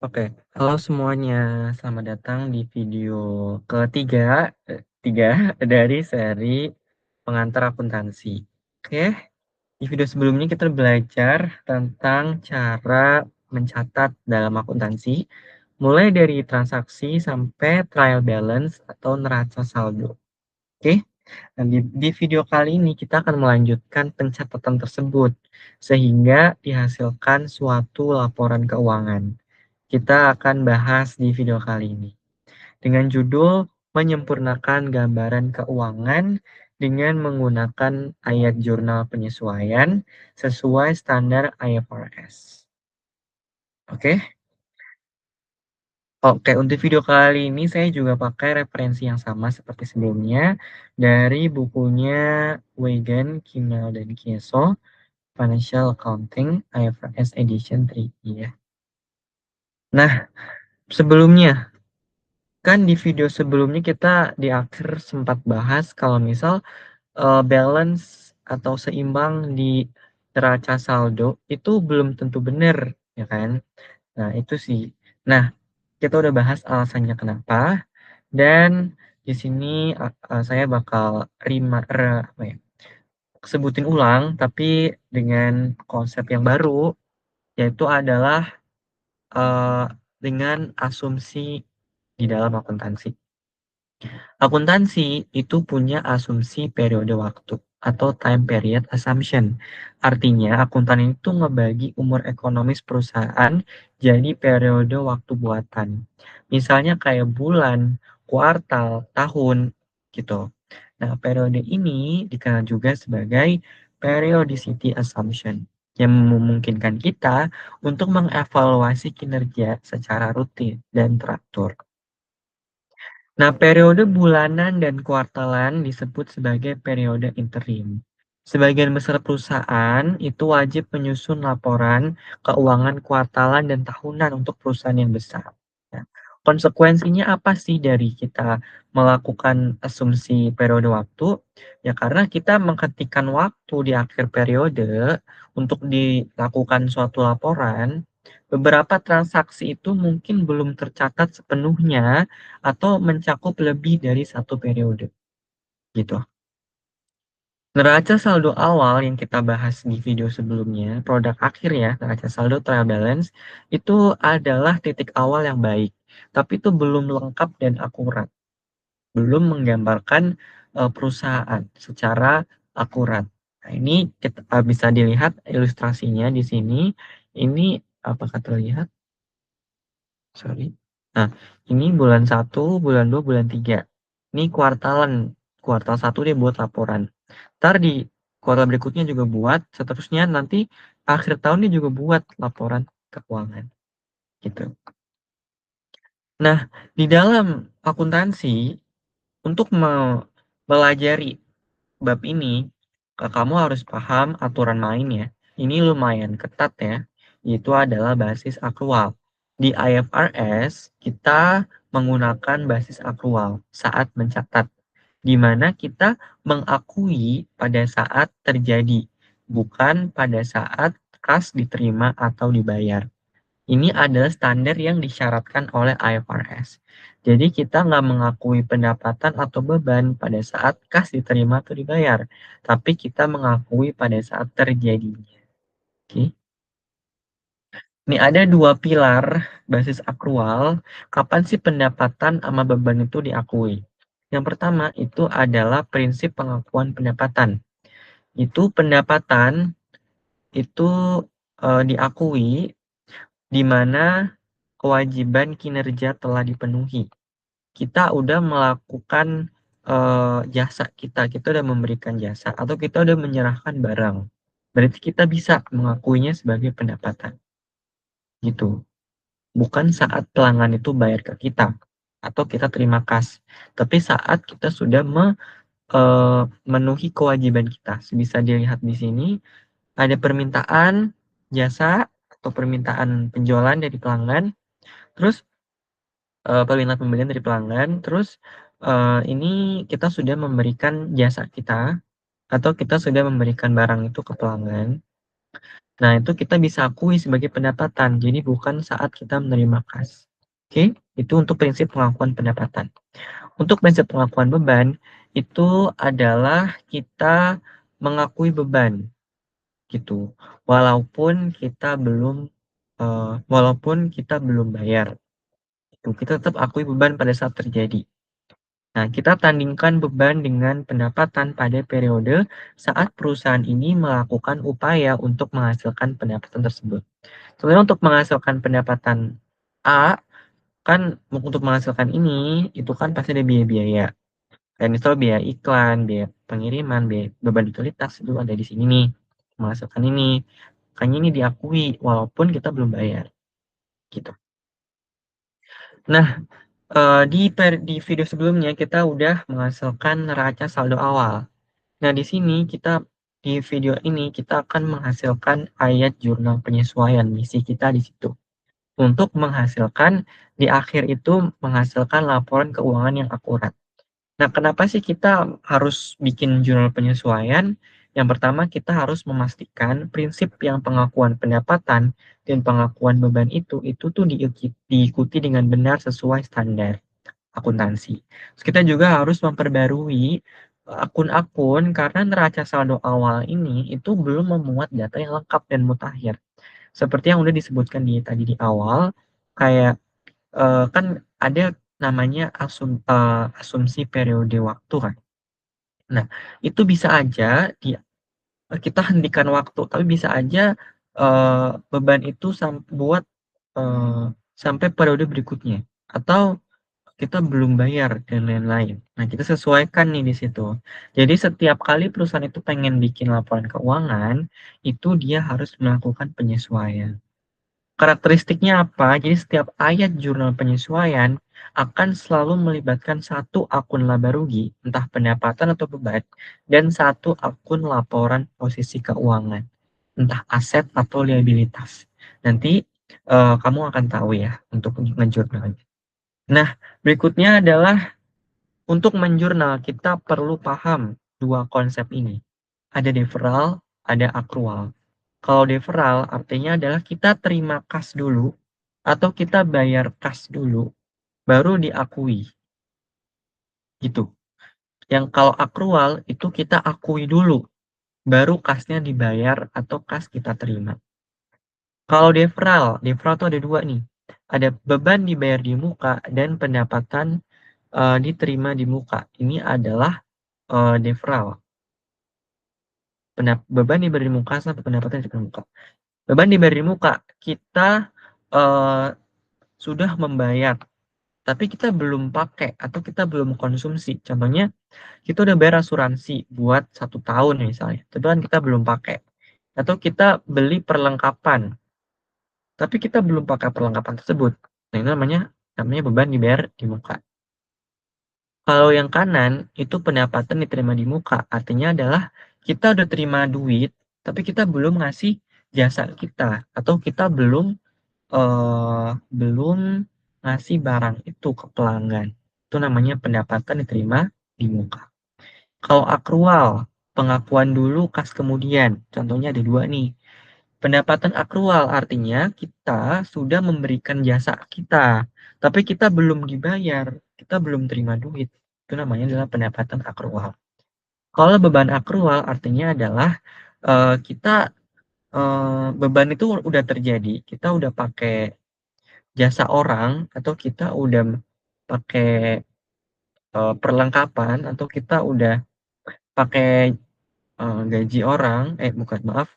Oke, halo semuanya. Selamat datang di video ketiga, tiga dari seri pengantar akuntansi. Oke, di video sebelumnya kita belajar tentang cara mencatat dalam akuntansi, mulai dari transaksi sampai trial balance atau neraca saldo. Oke, nah di video kali ini kita akan melanjutkan pencatatan tersebut sehingga dihasilkan suatu laporan keuangan. Kita akan bahas di video kali ini dengan judul menyempurnakan gambaran keuangan dengan menggunakan ayat jurnal penyesuaian sesuai standar IFRS. Oke, Oke, untuk video kali ini saya juga pakai referensi yang sama seperti sebelumnya dari bukunya Wigan, Kimmel, dan Kieso, Financial Accounting IFRS Edition 3 ya. Nah, sebelumnya kan di video sebelumnya kita di akhir sempat bahas kalau misal balance atau seimbang di neraca saldo itu belum tentu benar, ya kan? Nah, itu sih. Nah, kita udah bahas alasannya kenapa dan di sini saya bakal apa ya? Sebutin ulang tapi dengan konsep yang baru yaitu adalah eh, dengan asumsi di dalam akuntansi. Akuntansi itu punya asumsi periode waktu atau time period assumption. Artinya, akuntan itu ngebagi umur ekonomis perusahaan jadi periode waktu buatan. Misalnya kayak bulan, kuartal, tahun, gitu. Nah, periode ini dikenal juga sebagai periodicity assumption yang memungkinkan kita untuk mengevaluasi kinerja secara rutin dan teratur. Nah, periode bulanan dan kuartalan disebut sebagai periode interim. Sebagian besar perusahaan itu wajib menyusun laporan keuangan kuartalan dan tahunan untuk perusahaan yang besar. Nah, konsekuensinya apa sih dari kita melakukan asumsi periode waktu? Ya karena kita menghentikan waktu di akhir periode untuk dilakukan suatu laporan, beberapa transaksi itu mungkin belum tercatat sepenuhnya atau mencakup lebih dari satu periode, gitu. Neraca saldo awal yang kita bahas di video sebelumnya, produk akhir ya, neraca saldo trial balance, itu adalah titik awal yang baik, tapi itu belum lengkap dan akurat, belum menggambarkan perusahaan secara akurat. Nah, ini kita, bisa dilihat ilustrasinya di sini. Ini apakah terlihat? Sorry. Nah, ini bulan 1, bulan 2, bulan 3. Ini kuartalan. Kuartal 1 dia buat laporan. Ntar di kuartal berikutnya juga buat, seterusnya nanti akhir tahun dia juga buat laporan keuangan. Gitu. Nah, di dalam akuntansi, untuk mempelajari bab ini, kamu harus paham aturan main ya. Ini lumayan ketat ya, yaitu adalah basis akrual. Di IFRS, kita menggunakan basis akrual saat mencatat, di mana kita mengakui pada saat terjadi, bukan pada saat kas diterima atau dibayar. Ini adalah standar yang disyaratkan oleh IFRS. Jadi kita nggak mengakui pendapatan atau beban pada saat kas diterima atau dibayar, tapi kita mengakui pada saat terjadinya. Oke. Ini ada dua pilar basis akrual. Kapan sih pendapatan sama beban itu diakui? Yang pertama itu adalah prinsip pengakuan pendapatan. Itu pendapatan itu diakui di mana kewajiban kinerja telah dipenuhi. Kita udah melakukan jasa kita udah memberikan jasa atau kita udah menyerahkan barang. Berarti kita bisa mengakuinya sebagai pendapatan. Gitu. Bukan saat pelanggan itu bayar ke kita atau kita terima kas, tapi saat kita sudah memenuhi kewajiban kita. Bisa dilihat di sini ada permintaan jasa atau permintaan penjualan dari pelanggan, terus permintaan pembelian dari pelanggan, terus ini kita sudah memberikan jasa kita atau kita sudah memberikan barang itu ke pelanggan. Nah, itu kita bisa akui sebagai pendapatan, jadi bukan saat kita menerima kas. Oke, itu untuk prinsip pengakuan pendapatan. Untuk prinsip pengakuan beban, itu adalah kita mengakui beban, gitu. Walaupun kita belum bayar, itu kita tetap akui beban pada saat terjadi. Nah, kita tandingkan beban dengan pendapatan pada periode saat perusahaan ini melakukan upaya untuk menghasilkan pendapatan tersebut. Sebenarnya untuk menghasilkan pendapatan A, kan untuk menghasilkan ini, itu kan pasti ada biaya-biaya. Kayak misal biaya iklan, biaya pengiriman, biaya beban utilitas itu ada di sini nih. Menghasilkan ini. Makanya ini diakui walaupun kita belum bayar. Gitu. Nah, di video sebelumnya kita udah menghasilkan neraca saldo awal. Nah, di video ini kita akan menghasilkan ayat jurnal penyesuaian misi kita di situ. Untuk menghasilkan di akhir itu menghasilkan laporan keuangan yang akurat. Nah, kenapa sih kita harus bikin jurnal penyesuaian? Yang pertama, kita harus memastikan prinsip yang pengakuan pendapatan dan pengakuan beban itu tuh diikuti dengan benar sesuai standar akuntansi. Terus kita juga harus memperbarui akun-akun karena neraca saldo awal ini itu belum memuat data yang lengkap dan mutakhir. Seperti yang udah disebutkan tadi di awal, kayak kan ada namanya asumsi periode waktu kan. Nah, itu bisa aja kita hentikan waktu, tapi bisa aja beban itu buat eee, sampai periode berikutnya, atau kita belum bayar dan lain-lain. Nah, kita sesuaikan nih di situ. Jadi setiap kali perusahaan itu pengen bikin laporan keuangan, itu dia harus melakukan penyesuaian. Karakteristiknya apa? Jadi setiap ayat jurnal penyesuaian akan selalu melibatkan satu akun laba rugi, entah pendapatan atau beban, dan satu akun laporan posisi keuangan, entah aset atau liabilitas. Nanti kamu akan tahu ya untuk ngejurnalnya. Nah, berikutnya adalah untuk menjurnal kita perlu paham dua konsep ini. Ada deferral, ada accrual. Kalau deferral artinya adalah kita terima kas dulu atau kita bayar kas dulu, baru diakui, gitu. Yang kalau accrual itu kita akui dulu, baru kasnya dibayar atau kas kita terima. Kalau deferral tuh ada dua nih. Ada beban dibayar di muka dan pendapatan diterima di muka. Ini adalah deferral. Beban dibayar di muka sama pendapatan diterima di muka. Beban dibayar di muka, kita uh, sudah membayar tapi kita belum pakai atau kita belum konsumsi. Contohnya, kita udah bayar asuransi buat 1 tahun misalnya, tapi kan kita belum pakai. Atau kita beli perlengkapan, tapi kita belum pakai perlengkapan tersebut. Nah, ini namanya beban dibayar di muka. Kalau yang kanan, itu pendapatan diterima di muka. Artinya adalah kita udah terima duit, tapi kita belum ngasih jasa kita. Atau kita belum ngasih barang itu ke pelanggan. Itu namanya pendapatan diterima di muka. Kalau akrual, pengakuan dulu, kas kemudian. Contohnya ada dua nih. Pendapatan akrual artinya kita sudah memberikan jasa kita, tapi kita belum dibayar, kita belum terima duit. Itu namanya adalah pendapatan akrual. Kalau beban akrual artinya adalah kita beban itu udah terjadi, kita udah pakai jasa orang atau kita udah pakai perlengkapan atau kita udah pakai gaji orang, bukan maaf,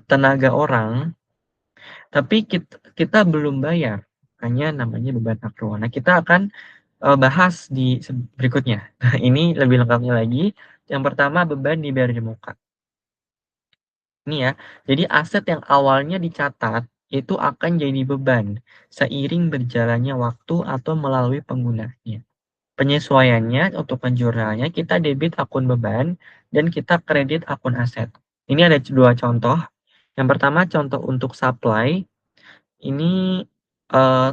tenaga orang, tapi kita belum bayar. Makanya namanya beban akrual. Nah, kita akan bahas di berikutnya. Nah, ini lebih lengkapnya lagi. Yang pertama beban dibayar di muka. Ini ya, jadi aset yang awalnya dicatat itu akan jadi beban seiring berjalannya waktu atau melalui penggunanya. Penyesuaiannya untuk penjurnalnya kita debit akun beban dan kita kredit akun aset. Ini ada dua contoh. Yang pertama contoh untuk supply. Ini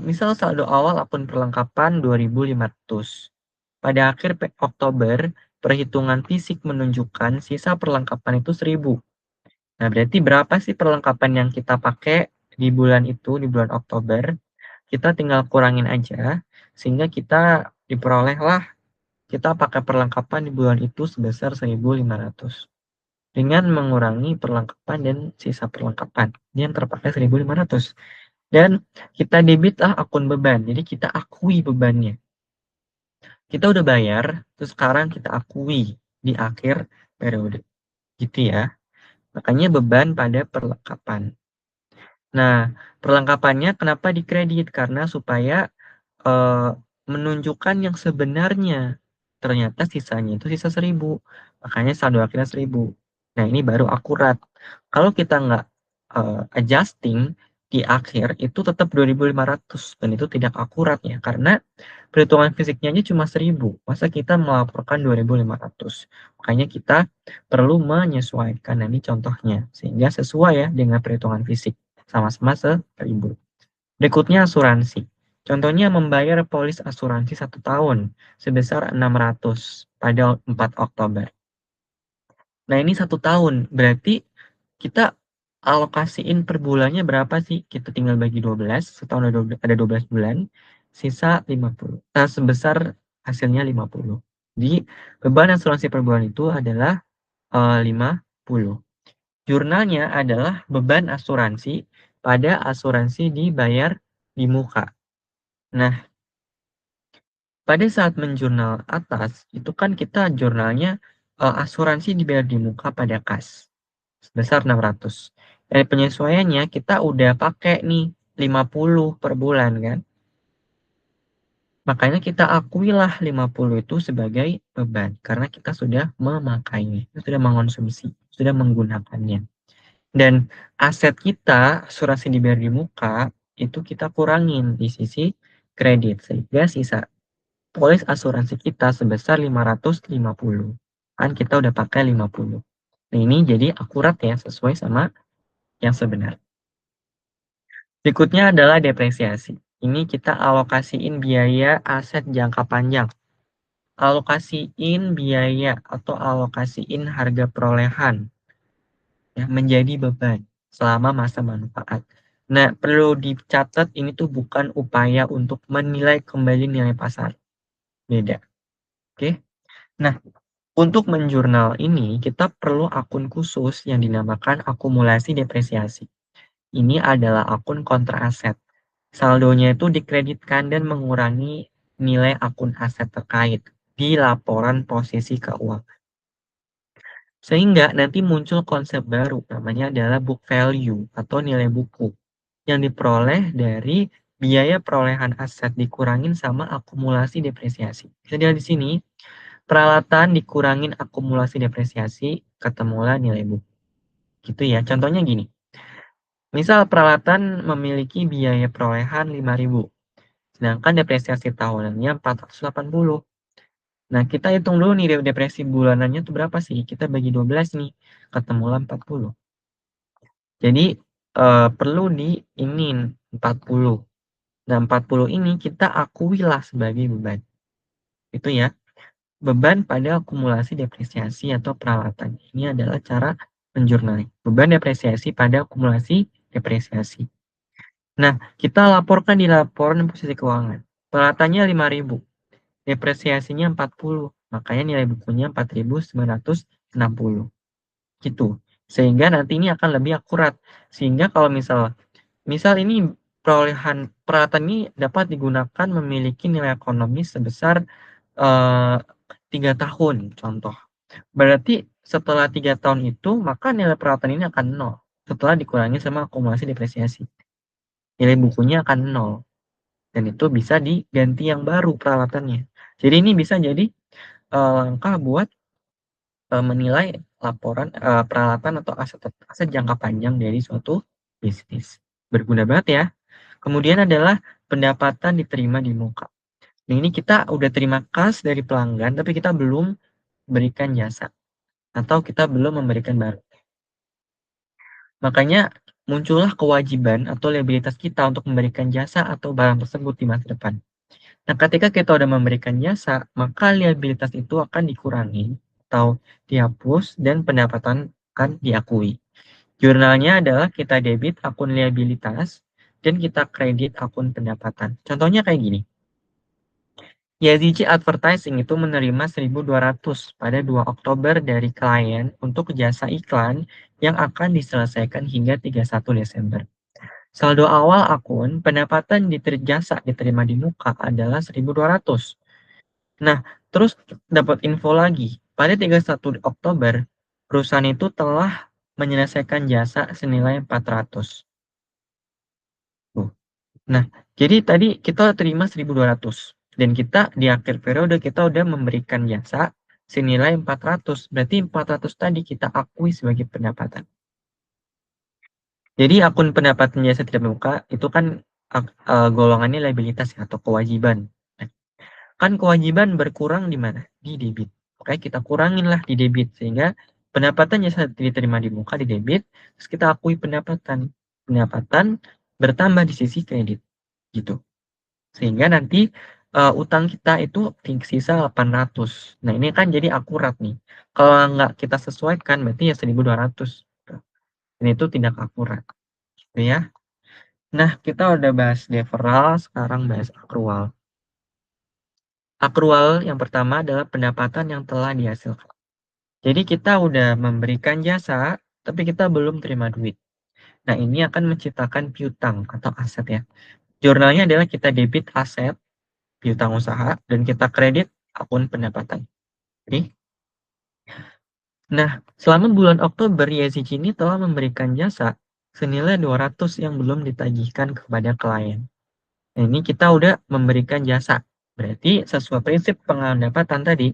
misal saldo awal akun perlengkapan 2.500. Pada akhir Oktober, perhitungan fisik menunjukkan sisa perlengkapan itu 1.000. Nah, berarti berapa sih perlengkapan yang kita pakai di bulan itu, di bulan Oktober? Kita tinggal kurangin aja, sehingga kita diperolehlah kita pakai perlengkapan di bulan itu sebesar 1.500. Dengan mengurangi perlengkapan dan sisa perlengkapan. Ini yang terpakai 1.500. Dan kita debitlah akun beban. Jadi kita akui bebannya. Kita udah bayar, terus sekarang kita akui di akhir periode. Gitu ya. Makanya beban pada perlengkapan. Nah, perlengkapannya kenapa dikredit? Karena supaya menunjukkan yang sebenarnya. Ternyata sisanya itu sisa 1.000. Makanya saldo akhirnya 1.000. Nah, ini baru akurat. Kalau kita nggak adjusting di akhir itu tetap 2.500 dan itu tidak akurat ya karena perhitungan fisiknya aja cuma 1.000. Masa kita melaporkan 2.500? Makanya kita perlu menyesuaikan. Nah, ini contohnya sehingga sesuai ya dengan perhitungan fisik. Sama-sama 1.000. Berikutnya asuransi. Contohnya membayar polis asuransi 1 tahun sebesar 600 pada 4 Oktober. Nah, ini 1 tahun. Berarti kita alokasiin per bulannya berapa sih? Kita tinggal bagi 12, setahun ada 12 bulan, sisa 50. Nah, sebesar hasilnya 50. Jadi, beban asuransi per bulan itu adalah 50. Jurnalnya adalah beban asuransi pada asuransi dibayar di muka. Nah, pada saat menjurnal atas, itu kan kita jurnalnya asuransi dibayar di muka pada kas sebesar 600. Dari penyesuaiannya kita udah pakai nih 50 per bulan kan. Makanya kita akuilah 50 itu sebagai beban karena kita sudah memakainya, sudah mengonsumsi, sudah menggunakannya. Dan aset kita asuransi dibayar di muka itu kita kurangin di sisi kredit sehingga sisa polis asuransi kita sebesar 550. Kan kita udah pakai 50. Nah, ini jadi akurat ya, sesuai sama yang sebenarnya. Berikutnya adalah depresiasi. Ini kita alokasiin biaya aset jangka panjang. Alokasiin biaya atau alokasiin harga perolehan ya, menjadi beban selama masa manfaat. Nah, perlu dicatat ini tuh bukan upaya untuk menilai kembali nilai pasar. Beda. Oke. Nah, untuk menjurnal ini, kita perlu akun khusus yang dinamakan akumulasi depresiasi. Ini adalah akun kontra aset. Saldonya itu dikreditkan dan mengurangi nilai akun aset terkait di laporan posisi keuangan. Sehingga nanti muncul konsep baru, namanya adalah book value atau nilai buku yang diperoleh dari biaya perolehan aset dikurangin sama akumulasi depresiasi. Bisa dilihat di sini, peralatan dikurangin akumulasi depresiasi, ketemulah nilai buku. Gitu ya, contohnya gini. Misal peralatan memiliki biaya perolehan 5.000, sedangkan depresiasi tahunannya 480. Nah, kita hitung dulu nih depresi bulanannya itu berapa sih? Kita bagi 12 nih, ketemulah 40. Jadi, perlu diinin 40. Nah, 40 ini kita akuilah sebagai beban. Itu ya. Beban pada akumulasi depresiasi atau peralatan. Ini adalah cara menjurnal. Beban depresiasi pada akumulasi depresiasi. Nah, kita laporkan di laporan posisi keuangan. Peralatannya 5.000, depresiasinya 40, makanya nilai bukunya 4.960. Gitu. Sehingga nanti ini akan lebih akurat. Sehingga kalau misal ini perolehan peralatan ini dapat digunakan memiliki nilai ekonomis sebesar 3 tahun contoh. Berarti setelah 3 tahun itu maka nilai peralatan ini akan 0 setelah dikurangi sama akumulasi depresiasi. Nilai bukunya akan 0 dan itu bisa diganti yang baru peralatannya. Jadi ini bisa jadi langkah buat menilai laporan peralatan atau aset jangka panjang dari suatu bisnis. Berguna banget ya. Kemudian adalah pendapatan diterima di muka. Nah, ini kita udah terima kas dari pelanggan tapi kita belum berikan jasa atau kita belum memberikan barang. Makanya muncullah kewajiban atau liabilitas kita untuk memberikan jasa atau barang tersebut di masa depan. Nah, ketika kita udah memberikan jasa, maka liabilitas itu akan dikurangi atau dihapus dan pendapatan akan diakui. Jurnalnya adalah kita debit akun liabilitas dan kita kredit akun pendapatan. Contohnya kayak gini. YZC Advertising itu menerima 1.200 pada 2 Oktober dari klien untuk jasa iklan yang akan diselesaikan hingga 31 Desember. Saldo awal akun pendapatan jasa diterima di muka adalah 1.200. Nah, terus dapat info lagi. Pada 31 Oktober, perusahaan itu telah menyelesaikan jasa senilai 400. Tuh. Nah, jadi tadi kita terima 1.200 dan kita di akhir periode kita udah memberikan jasa senilai 400. Berarti 400 tadi kita akui sebagai pendapatan. Jadi akun pendapatan jasa tidak membuka itu kan golongannya liabilitas ya, atau kewajiban. Nah, kan kewajiban berkurang di mana? Di debit. Oke, kita kurangin lah di debit sehingga pendapatan jasa diterima di muka di debit, terus kita akui pendapatan. Pendapatan bertambah di sisi kredit gitu. Sehingga nanti utang kita itu sisa 800. Nah, ini kan jadi akurat nih. Kalau nggak kita sesuaikan berarti ya 1.200. Dan itu tidak akurat. Gitu ya. Nah, kita udah bahas deferral, sekarang bahas akrual. Akrual yang pertama adalah pendapatan yang telah dihasilkan. Jadi kita udah memberikan jasa, tapi kita belum terima duit. Nah, ini akan menciptakan piutang atau aset ya. Jurnalnya adalah kita debit aset, piutang usaha, dan kita kredit akun pendapatan. Oke. Nah, selama bulan Oktober, YZC ini telah memberikan jasa senilai 200 yang belum ditagihkan kepada klien. Nah, ini kita udah memberikan jasa. Berarti sesuai prinsip pendapatan tadi,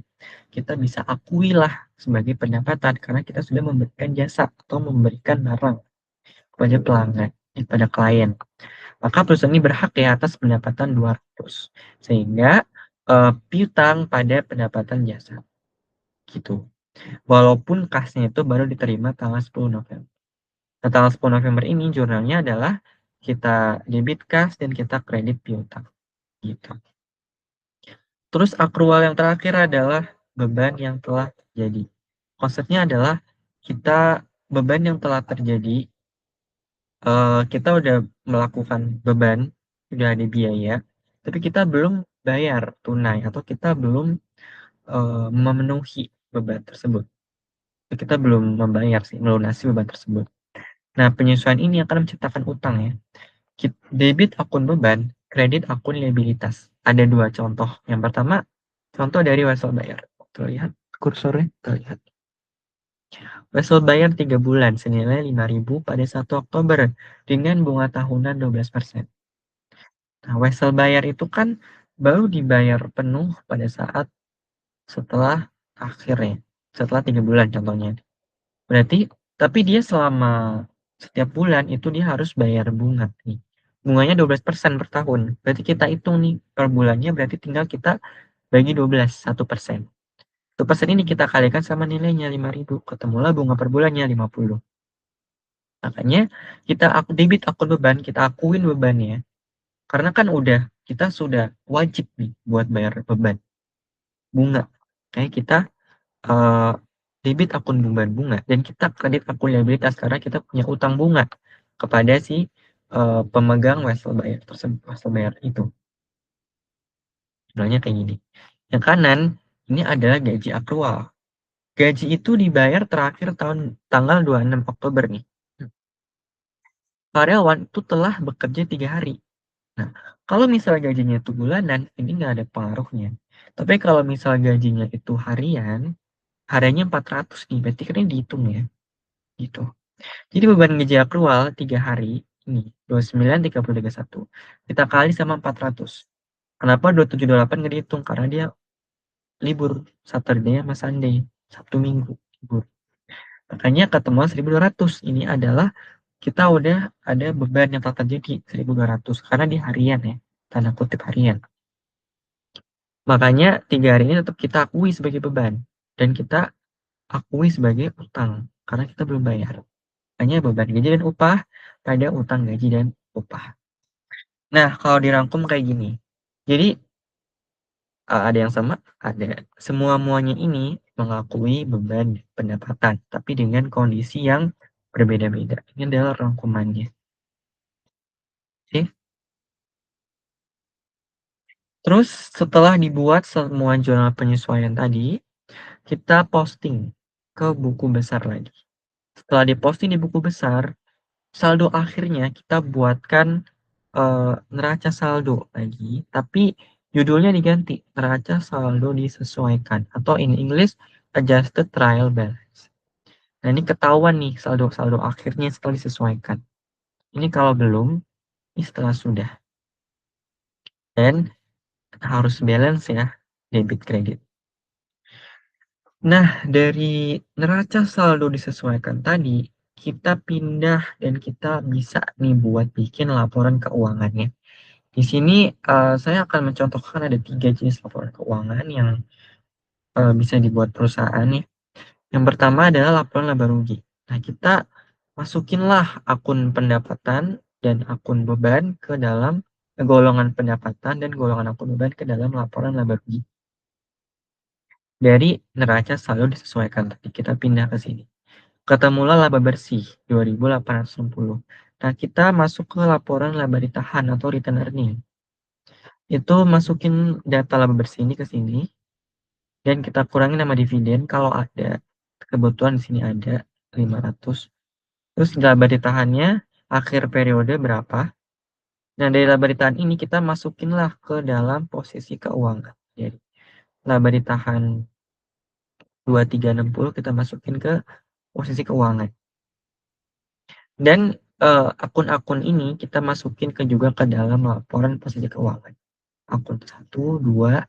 kita bisa akui lah sebagai pendapatan karena kita sudah memberikan jasa atau memberikan barang kepada pelanggan, kepada klien. Maka perusahaan ini berhak ya atas pendapatan 200. Sehingga piutang pada pendapatan jasa. Gitu. Walaupun kasnya itu baru diterima tanggal 10 November. Nah, tanggal 10 November ini jurnalnya adalah kita debit kas dan kita kredit piutang. Gitu. Terus akrual yang terakhir adalah beban yang telah terjadi. Konsepnya adalah kita beban yang telah terjadi, kita udah melakukan beban, sudah ada biaya, tapi kita belum bayar tunai atau kita belum memenuhi beban tersebut. Kita belum membayar sih, melunasi beban tersebut. Nah, penyesuaian ini akan menciptakan utang ya. Debit akun beban, kredit akun liabilitas. Ada dua contoh. Yang pertama, contoh dari wesel bayar. Terlihat kursornya, terlihat. Wesel bayar 3 bulan senilai 5.000 pada 1 Oktober dengan bunga tahunan 12%. Nah, wesel bayar itu kan baru dibayar penuh pada saat setelah akhirnya, setelah 3 bulan contohnya. Berarti, tapi dia selama setiap bulan itu dia harus bayar bunga nih. Bunganya 12% per tahun. Berarti kita hitung nih per bulannya berarti tinggal kita bagi 12, 1%. 1% ini kita kalikan sama nilainya 5.000. Ketemulah bunga per bulannya 50. Makanya kita debit akun beban, kita akuin bebannya. Karena kan udah, kita sudah wajib nih buat bayar beban. Bunga. Kayak kita debit akun beban bunga dan kita kredit akun liabilitas karena kita punya utang bunga kepada si pemegang wesel bayar tersebut, wesel bayar itu. Contohnya kayak gini. Yang kanan ini adalah gaji akrual. Gaji itu dibayar terakhir tanggal 26 Oktober nih. Karyawan itu telah bekerja 3 hari. Nah, kalau misalnya gajinya itu bulanan, ini nggak ada pengaruhnya. Tapi kalau misalnya gajinya itu harian, hariannya 400 nih, berarti kan ini dihitung ya. Gitu. Jadi beban gaji akrual 3 hari ini 29, 30, 31 kita kali sama 400. Kenapa 27, 28 nggak dihitung? Karena dia libur Saturday sama Sunday, Sabtu Minggu libur. Makanya ketemu 1.200. Ini adalah kita udah ada beban yang telah terjadi 1.200 karena di harian ya, tanda kutip harian. Makanya 3 hari ini tetap kita akui sebagai beban dan kita akui sebagai utang karena kita belum bayar. Hanya beban gaji dan upah pada utang gaji dan upah. Nah, kalau dirangkum kayak gini. Jadi ada yang sama, ada. Semua-muanya ini mengakui beban pendapatan, tapi dengan kondisi yang berbeda-beda. Ini adalah rangkumannya. Oke. Terus setelah dibuat semua jurnal penyesuaian tadi, kita posting ke buku besar lagi. Setelah diposting di buku besar, saldo akhirnya kita buatkan neraca saldo lagi, tapi judulnya diganti, neraca saldo disesuaikan atau in English adjusted trial balance. Nah, ini ketahuan nih saldo-saldo akhirnya setelah disesuaikan. Ini kalau belum, ini setelah sudah. Dan harus balance ya, debit kredit. Nah, dari neraca saldo disesuaikan tadi, kita pindah dan kita bisa nih buat bikin laporan keuangannya. Di sini saya akan mencontohkan ada 3 jenis laporan keuangan yang bisa dibuat perusahaan nih. Yang pertama adalah laporan laba rugi. Nah, kita masukinlah akun pendapatan dan akun beban ke dalam golongan pendapatan dan golongan akun beban ke dalam laporan laba rugi. Dari neraca saldo disesuaikan tadi kita pindah ke sini. Ketemulah laba bersih 2.860. Nah, kita masuk ke laporan laba ditahan atau return earning. Itu masukin data laba bersih ini ke sini dan kita kurangi nama dividen kalau ada. Kebetulan di sini ada 500. Terus laba ditahannya akhir periode berapa? Nah, dari laba ditahan ini kita masukinlah ke dalam posisi keuangan. Jadi laba ditahan 2360 kita masukin ke posisi keuangan. Dan akun-akun ini kita masukin juga ke dalam laporan posisi keuangan. Akun 1, 2,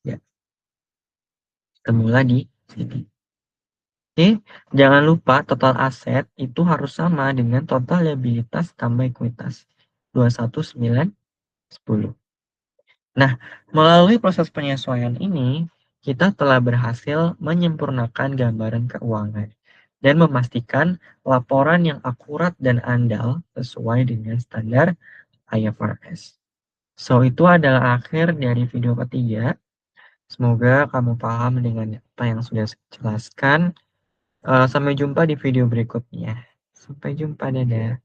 3. Kita mulai di sini. Oke, jangan lupa total aset itu harus sama dengan total liabilitas tambah ekuitas. 21910. Nah, melalui proses penyesuaian ini, kita telah berhasil menyempurnakan gambaran keuangan dan memastikan laporan yang akurat dan andal sesuai dengan standar IFRS. So, itu adalah akhir dari video ketiga. Semoga kamu paham dengan apa yang sudah saya jelaskan. Sampai jumpa di video berikutnya. Sampai jumpa, dadah.